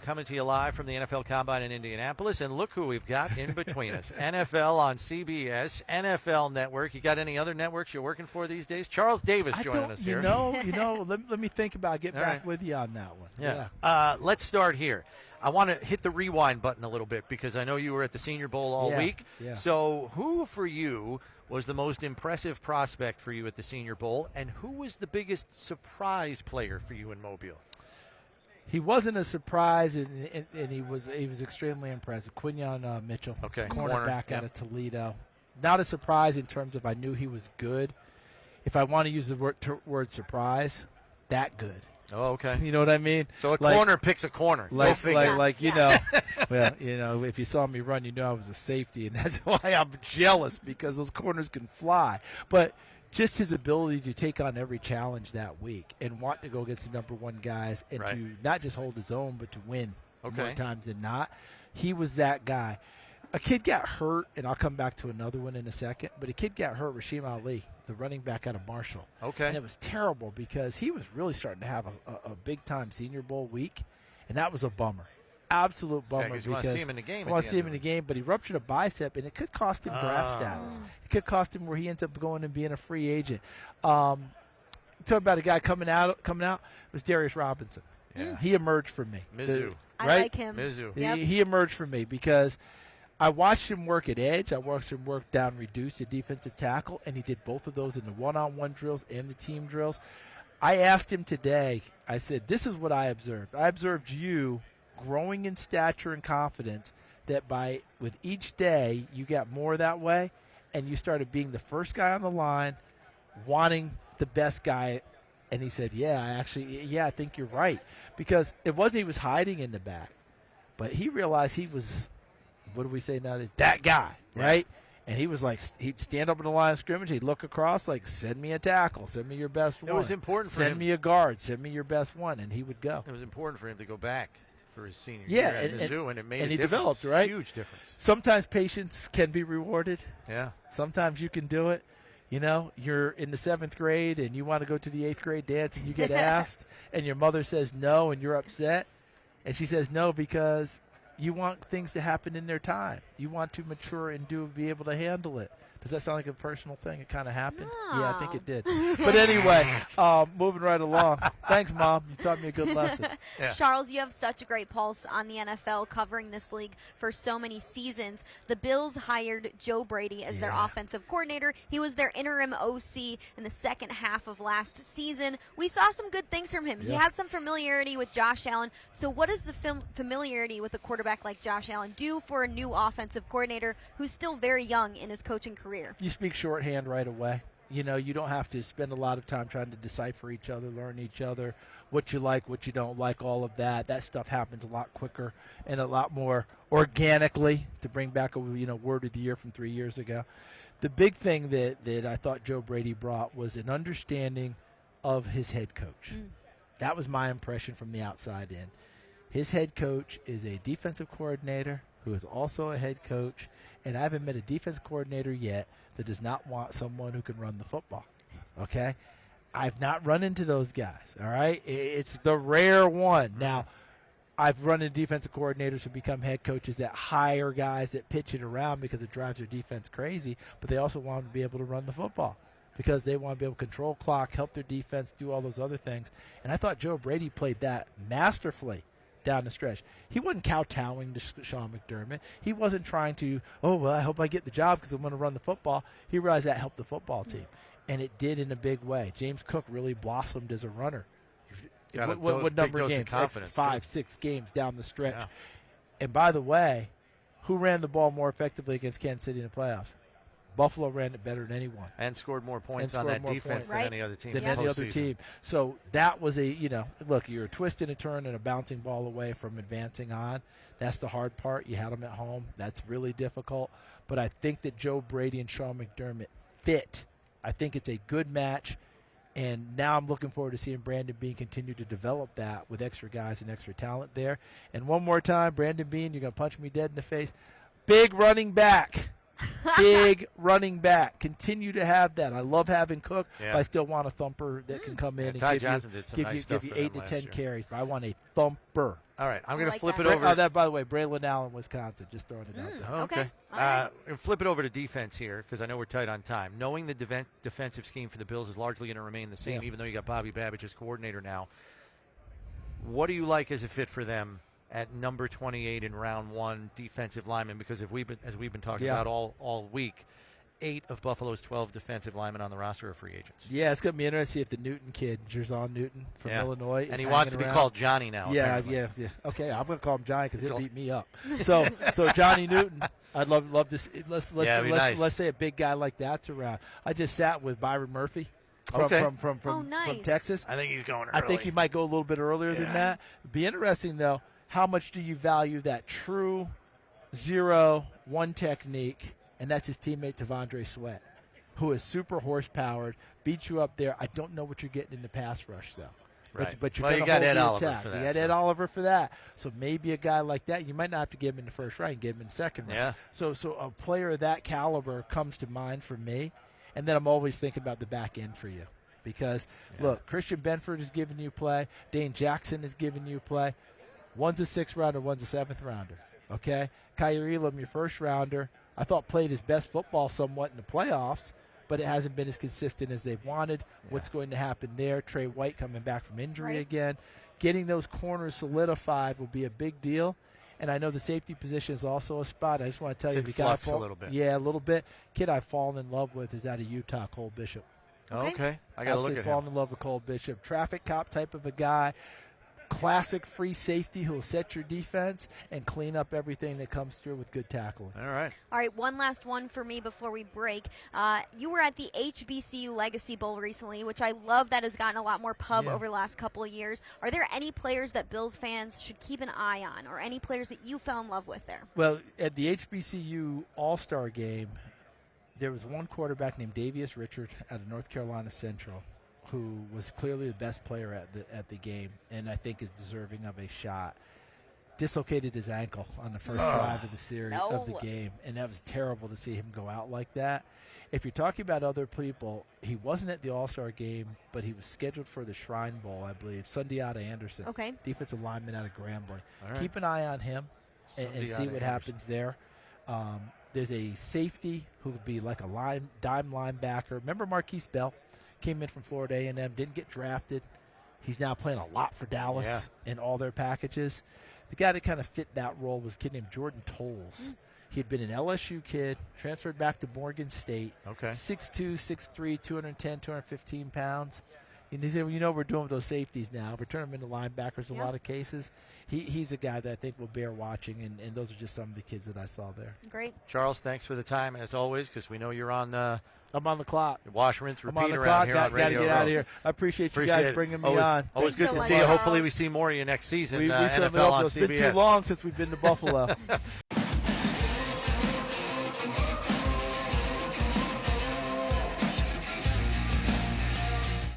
coming to you live from the NFL Combine in Indianapolis. And look who we've got in between us. NFL on CBS, NFL Network. You got any other networks you're working for these days? Charles Davis joining us here. Let me think about getting back with you on that one. Yeah. Let's start here. I want to hit the rewind button a little bit because I know you were at the Senior Bowl all week. Yeah. So who for you was the most impressive prospect for you at the Senior Bowl, and who was the biggest surprise player for you in Mobile? He wasn't a surprise, and he was extremely impressive. Quinyon Mitchell, cornerback out of Toledo. Not a surprise in terms of I knew he was good. If I want to use the word surprise, that good. Oh, okay. You know what I mean? So a corner picks a corner. Well, if you saw me run, you know I was a safety, and that's why I'm jealous because those corners can fly. But just his ability to take on every challenge that week and want to go against the number one guys and to not just hold his own but to win more times than not. He was that guy. A kid got hurt, and I'll come back to another one in a second, but a kid got hurt, Rasheem Ali, the running back out of Marshall. Okay. And it was terrible because he was really starting to have a big-time Senior Bowl week, and that was a bummer. Absolute bummer because you want to see him in the game. I want to see him in the game, but he ruptured a bicep, and it could cost him draft status. It could cost him where he ends up going and being a free agent. Talk about a guy coming out. It was Darius Robinson. Yeah. He emerged for me. Mizzou. I like him. Mizzou. Yep. He emerged for me because I watched him work at edge. I watched him work down reduced at defensive tackle, and he did both of those in the one-on-one drills and the team drills. I asked him today, I said, this is what I observed. I observed you growing in stature and confidence that with each day you got more that way, and you started being the first guy on the line, wanting the best guy. And he said, I think you're right. Because it wasn't he was hiding in the back, but he realized he was, what do we say nowadays, that guy, right? And he was like, he'd stand up in the line of scrimmage, he'd look across like, send me a tackle, send me your best one. It was important for him. Send me a guard, send me your best one, and he would go. It was important for him to go back for his senior year at Mizzou, and it made a difference. He developed, right? Huge difference. Sometimes patience can be rewarded. Yeah. Sometimes you can do it. You know, you're in the 7th grade and you want to go to the 8th grade dance and you get asked and your mother says no and you're upset. And she says no because you want things to happen in their time. You want to mature and be able to handle it. Does that sound like a personal thing? It kind of happened? No. Yeah, I think it did. But anyway, moving right along. Thanks, Mom. You taught me a good lesson. Yeah. Charles, you have such a great pulse on the NFL, covering this league for so many seasons. The Bills hired Joe Brady as their offensive coordinator. He was their interim OC in the second half of last season. We saw some good things from him. He has some familiarity with Josh Allen. So what does the familiarity with a quarterback like Josh Allen do for a new offensive coordinator who's still very young in his coaching career? You speak shorthand right away. You know, you don't have to spend a lot of time trying to decipher each other, learn each other, what you like, what you don't like, all of that. That stuff happens a lot quicker and a lot more organically, to bring back a word of the year from 3 years ago. The big thing that I thought Joe Brady brought was an understanding of his head coach. That was my impression from the outside in. His head coach is a defensive coordinator who is also a head coach, and I haven't met a defense coordinator yet that does not want someone who can run the football, okay? I've not run into those guys, all right? It's the rare one. Now, I've run into defensive coordinators who become head coaches that hire guys that pitch it around because it drives their defense crazy, but they also want them to be able to run the football because they want to be able to control clock, help their defense, do all those other things. And I thought Joe Brady played that masterfully down the stretch. He wasn't kowtowing to Sean McDermott. He wasn't trying to, I hope I get the job because I'm going to run the football. He realized that helped the football team, and it did in a big way. James Cook really blossomed as a runner. What number of games? 5, 6 games down the stretch. Yeah. And by the way, who ran the ball more effectively against Kansas City in the playoffs? Buffalo ran it better than anyone. And scored more points on that defense than any other team. Than any other team. So that was look, you're a twist and a turn and a bouncing ball away from advancing on. That's the hard part. You had them at home. That's really difficult. But I think that Joe Brady and Sean McDermott fit. I think it's a good match. And now I'm looking forward to seeing Brandon Beane continue to develop that with extra guys and extra talent there. And one more time, Brandon Beane, you're going to punch me dead in the face. Big running back. Big running back. Continue to have that. I love having Cook, but I still want a thumper that can come in and give you 8 to 10 carries. But I want a thumper. All right, I'm I going to like flip that. it over. That, by the way, Braylon Allen, Wisconsin. Just throwing it out there. Okay. All right. And flip it over to defense here because I know we're tight on time. Knowing the defensive scheme for the Bills is largely going to remain the same, even though you got Bobby Babbage as coordinator now. What do you like as a fit for them at number 28 in round 1 defensive lineman? Because as we've been talking about all week, 8 of Buffalo's 12 defensive linemen on the roster are free agents. Yeah, it's going to be interesting if the Newton kid, Jerzon Newton from Illinois, is and he wants to be around. called Johnny now. Yeah, apparently. yeah. Okay, I'm going to call him Johnny because he'll beat me up. So Johnny Newton, I'd love to see. Let's say a big guy like that's around. I just sat with Byron Murphy from Texas. I think he's going early. I think he might go a little bit earlier than that. It'd be interesting though. How much do you value that true 0-1 technique? And that's his teammate Tavondre Sweat, who is super horse-powered, beats you up there. I don't know what you're getting in the pass rush, though. Right. But you're you got Ed Oliver for that. You got Ed Oliver for that. So maybe a guy like that, you might not have to get him in the first round. You get him in the second round. Yeah. So a player of that caliber comes to mind for me. And then I'm always thinking about the back end for you. Because, look, Christian Benford is giving you play. Dane Jackson is giving you play. One's a 6th rounder, one's a 7th rounder. Okay? Kyer Elam, your 1st rounder, I thought played his best football somewhat in the playoffs, but it hasn't been as consistent as they've wanted. What's going to happen there? Trey White coming back from injury again. Getting those corners solidified will be a big deal. And I know the safety position is also a spot. I just want to tell you, the guy a little bit. Yeah, a little bit. Kid I've fallen in love with is out of Utah, Cole Bishop. Okay. I got to look at him. Fallen in love with Cole Bishop. Traffic cop type of a guy. Classic free safety who will set your defense and clean up everything that comes through with good tackling. All right. All right, one last one for me before we break. You were at the HBCU Legacy Bowl recently, which I love that has gotten a lot more pub over the last couple of years. Are there any players that Bills fans should keep an eye on, or any players that you fell in love with there? Well, at the HBCU All-Star game, there was one quarterback named Davius Richard out of North Carolina Central, who was clearly the best player at the game, and I think is deserving of a shot. Dislocated his ankle on the first drive of the series of the game, and that was terrible to see him go out like that. If you're talking about other people, he wasn't at the All-Star game, but he was scheduled for the Shrine Bowl, I believe. Sundiata Anderson, defensive lineman out of Grambling. Right. Keep an eye on him and see what happens there. There's a safety who would be like a dime linebacker. Remember Marquise Bell? Came in from Florida A&M, didn't get drafted. He's now playing a lot for Dallas in all their packages. The guy that kind of fit that role was a kid named Jordan Tolles. He had been an LSU kid, transferred back to Morgan State. Okay. 6'2", 6'3", 210, 215 pounds. And he said, well, you know, we're doing with those safeties now. We're turning them into linebackers in a lot of cases. He's a guy that I think will bear watching, and those are just some of the kids that I saw there. Great. Charles, thanks for the time, as always, because we know you're on I'm on the clock. Wash, rinse, I'm on repeat the around clock. here on Radio Got to get Row. out of here. I appreciate you guys bringing me on. Always good to see you. Hopefully we see more of you next season. We NFL certainly hope on so. CBS. It's been too long since we've been to Buffalo.